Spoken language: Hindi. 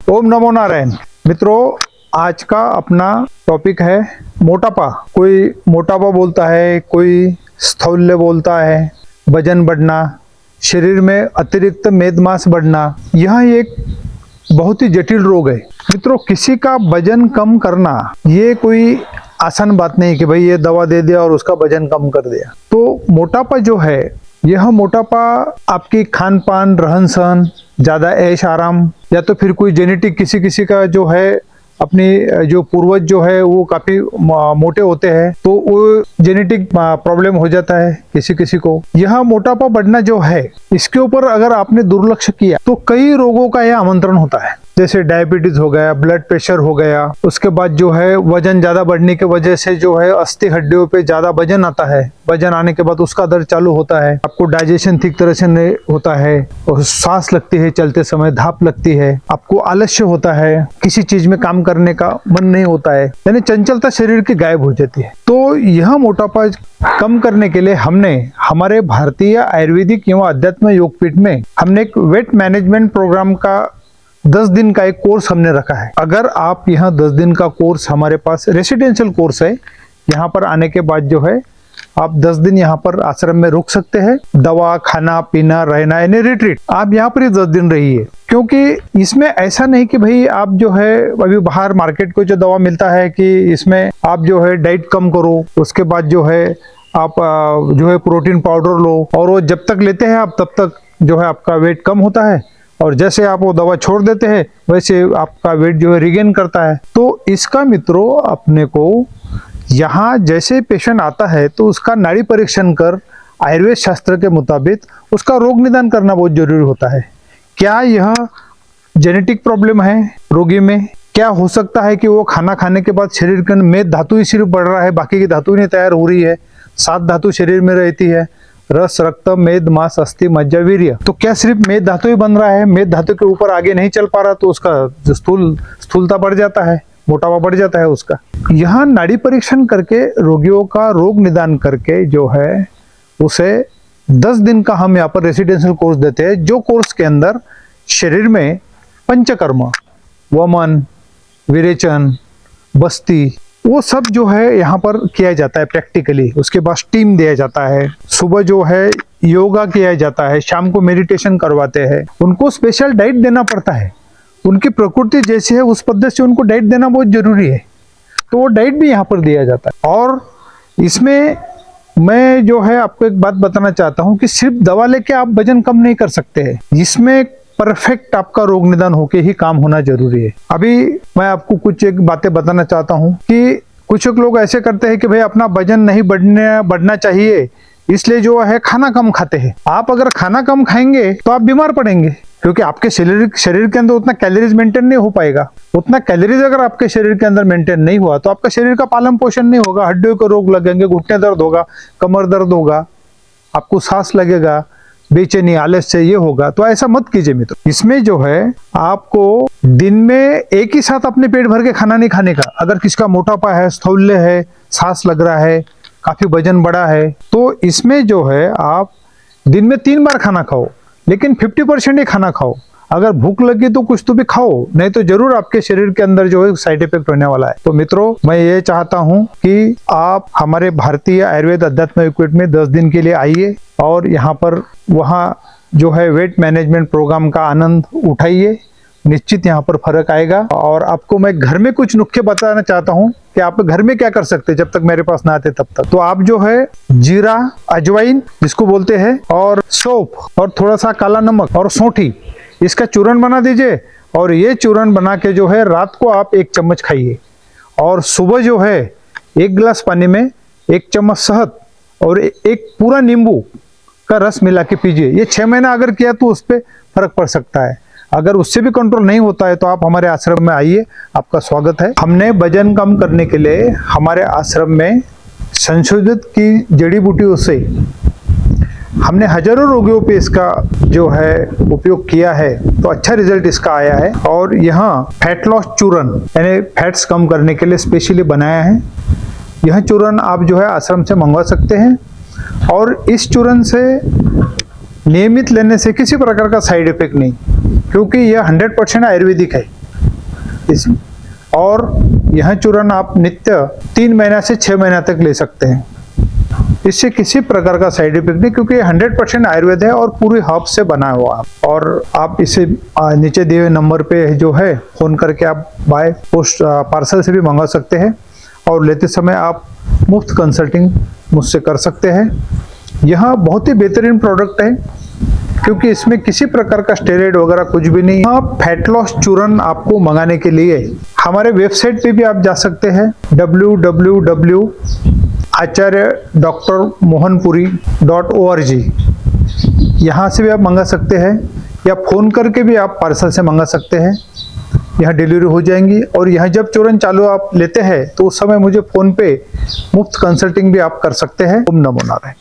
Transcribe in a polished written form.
ओम नमो नारायण। मित्रों, आज का अपना टॉपिक है मोटापा। कोई मोटापा बोलता है, कोई स्थौल्य बोलता है, वजन बढ़ना, शरीर में अतिरिक्त मेदमांस बढ़ना। यह एक बहुत ही जटिल रोग है। मित्रों, किसी का वजन कम करना ये कोई आसान बात नहीं कि भाई ये दवा दे दिया और उसका वजन कम कर दिया। तो मोटापा जो है, यह मोटापा आपकी खान पान, रहन सहन, ज़्यादा ऐश आराम, या तो फिर कोई जेनेटिक किसी का जो है, अपनी जो पूर्वज जो है वो काफी मोटे होते हैं तो वो जेनेटिक प्रॉब्लम हो जाता है किसी को। यह मोटापा बढ़ना जो है, इसके ऊपर अगर आपने दुर्लक्ष्य किया तो कई रोगों का यह आमंत्रण होता है। जैसे डायबिटीज हो गया, ब्लड प्रेशर हो गया, उसके बाद जो है वजन ज्यादा बढ़ने की वजह से जो है अस्थि हड्डियों पे ज्यादा वजन आता है। वजन आने के बाद उसका दर्द चालू होता है, आपको डाइजेशन ठीक तरह से नहीं होता है, और सांस लगती है चलते समय, धाप लगती है, आपको आलस्य होता है, किसी चीज में काम करने का मन नहीं होता है, यानी चंचलता शरीर की गायब हो जाती है। तो यह मोटापा कम करने के लिए हमने हमारे भारतीय आयुर्वेदिक एवं अध्यात्म योगपीठ में हमने एक वेट मैनेजमेंट प्रोग्राम का 10 दिन का एक कोर्स हमने रखा है। अगर आप यहाँ 10 दिन का कोर्स, हमारे पास रेसिडेंशियल कोर्स है, यहाँ पर आने के बाद जो है आप 10 दिन यहाँ पर आश्रम में रुक सकते हैं। दवा, खाना पीना, रहना, यानी रिट्रीट, आप यहाँ पर ही 10 दिन रहिए। क्योंकि इसमें ऐसा नहीं कि भाई आप जो है अभी बाहर मार्केट को जो दवा मिलता है कि इसमें आप जो है डाइट कम करो, उसके बाद जो है आप जो है प्रोटीन पाउडर लो, और वो जब तक लेते हैं आप तब तक जो है आपका वेट कम होता है, और जैसे आप वो दवा छोड़ देते हैं वैसे आपका वेट जो है रिगेन करता है। तो इसका मित्रों, अपने को यहाँ जैसे पेशेंट आता है तो उसका नाड़ी परीक्षण कर आयुर्वेद शास्त्र के मुताबिक उसका रोग निदान करना बहुत जरूरी होता है। क्या यह जेनेटिक प्रॉब्लम है रोगी में? क्या हो सकता है कि वो खाना खाने के बाद शरीर के मेद धातु ही सिर्फ बढ़ रहा है, बाकी की धातु नहीं तैयार हो रही है? 7 धातु शरीर में रहती है, रस, रक्त, मेद, मांस, अस्थि, मज्जा, वीर्य। तो क्या सिर्फ मेद धातु ही बन रहा है? मेद धातु के ऊपर आगे नहीं चल पा रहा तो उसका जो स्थूलता बढ़ जाता है, मोटापा बढ़ जाता है उसका। यहाँ नाड़ी परीक्षण करके रोगियों का रोग निदान करके जो है उसे 10 दिन का हम यहाँ पर रेसिडेंशियल कोर्स देते हैं, जो कोर्स के अंदर शरीर में पंचकर्म, वमन, विरेचन, बस्ती, वो सब जो है यहाँ पर किया जाता है प्रैक्टिकली। उसके बाद स्टीम दिया जाता है, सुबह जो है योगा किया जाता है, शाम को मेडिटेशन करवाते हैं। उनको स्पेशल डाइट देना पड़ता है, उनकी प्रकृति जैसी है उस पद्धति से उनको डाइट देना बहुत जरूरी है। तो वो डाइट भी यहाँ पर दिया जाता है। और इसमें मैं जो है आपको एक बात बताना चाहता हूँ कि सिर्फ दवा लेके आप वजन कम नहीं कर सकते हैं, इसमें परफेक्ट आपका रोग निदान होके ही काम होना जरूरी है। अभी मैं आपको कुछ एक बातें बताना चाहता हूँ कि कुछ लोग ऐसे करते हैं कि भाई अपना वजन नहीं बढ़ना चाहिए, इसलिए जो है खाना कम खाते हैं। आप अगर खाना कम खाएंगे तो आप बीमार पड़ेंगे, क्योंकि आपके शरीर के अंदर उतना कैलोरीज मेंटेन नहीं हो पाएगा। उतना कैलोरीज अगर आपके शरीर के अंदर मेंटेन नहीं हुआ तो आपका शरीर का पालन पोषण नहीं होगा, हड्डियों के रोग लगेंगे, घुटने दर्द होगा, कमर दर्द होगा, आपको सांस लगेगा, बेचैनी, आलस्य ये होगा। तो ऐसा मत कीजिए मित्रों। इसमें जो है आपको दिन में एक ही साथ अपने पेट भर के खाना नहीं खाने का। अगर किसका मोटापा है, स्थौल्य है, सांस लग रहा है, काफी वजन बड़ा है, तो इसमें जो है आप दिन में 3 बार खाना खाओ, लेकिन 50% ही खाना खाओ। अगर भूख लगी तो कुछ तो भी खाओ, नहीं तो जरूर आपके शरीर के अंदर जो है साइड इफेक्ट होने वाला है। तो मित्रों, मैं ये चाहता हूं कि आप हमारे भारतीय आयुर्वेद अध्यात्म योगपीठ में 10 दिन के लिए आइए और यहाँ पर वहाँ जो है वेट मैनेजमेंट प्रोग्राम का आनंद उठाइए। निश्चित यहाँ पर फर्क आएगा। और आपको मैं घर में कुछ नुस्खे बताना चाहता हूँ कि आप घर में क्या कर सकते हैं जब तक मेरे पास ना आते तब तक। तो आप जो है जीरा, अजवाइन जिसको बोलते हैं, और सौंफ, और थोड़ा सा काला नमक और सौंठी, इसका चूर्ण बना दीजिए। और ये चूर्ण बना के जो है रात को आप 1 चम्मच खाइए, और सुबह जो है 1 गिलास पानी में 1 चम्मच शहद और 1 पूरा नींबू का रस मिला के पीजिए। ये 6 महीना अगर किया तो उस पर फर्क पड़ सकता है। अगर उससे भी कंट्रोल नहीं होता है तो आप हमारे आश्रम में आइए, आपका स्वागत है। हमने वजन कम करने के लिए हमारे आश्रम में संशोधित की जड़ी बूटियों से हमने हजारों रोगियों पे इसका जो है उपयोग किया है, तो अच्छा रिजल्ट इसका आया है। और यहाँ फैट लॉस चूर्ण, यानी फैट्स कम करने के लिए स्पेशली बनाया है। यह चूर्ण आप जो है आश्रम से मंगवा सकते हैं, और इस चूर्ण से नियमित लेने से किसी प्रकार का साइड इफेक्ट नहीं, क्योंकि यह 100% आयुर्वेदिक है। इस और यह चूर्ण आप नित्य 3 महीना से 6 महीना तक ले सकते हैं। इससे किसी प्रकार का साइड इफेक्ट नहीं, क्योंकि 100% आयुर्वेद है और पूरी हर्ब से बना हुआ है। और आप इसे नीचे दिए हुए नंबर पे जो है फोन करके आप बाय पोस्ट पार्सल से भी मंगा सकते हैं और लेते समय आप मुफ्त कंसल्टिंग मुझसे कर सकते हैं। यह बहुत ही बेहतरीन प्रोडक्ट है क्योंकि इसमें किसी प्रकार का स्टेरॉइड वगैरह कुछ भी नहीं। फैट लॉस चूर्ण आपको मंगाने के लिए हमारे वेबसाइट पे भी आप जा सकते हैं www.acharya.drmohanpuri.org। यहाँ से भी आप मंगा सकते हैं या फोन करके भी आप पार्सल से मंगा सकते हैं। यहाँ डिलीवरी हो जाएंगी और यहाँ जब चूर्ण चालू आप लेते हैं तो उस समय मुझे फोन पे मुफ्त कंसल्टिंग भी आप कर सकते हैं। ओम नमो नारायण।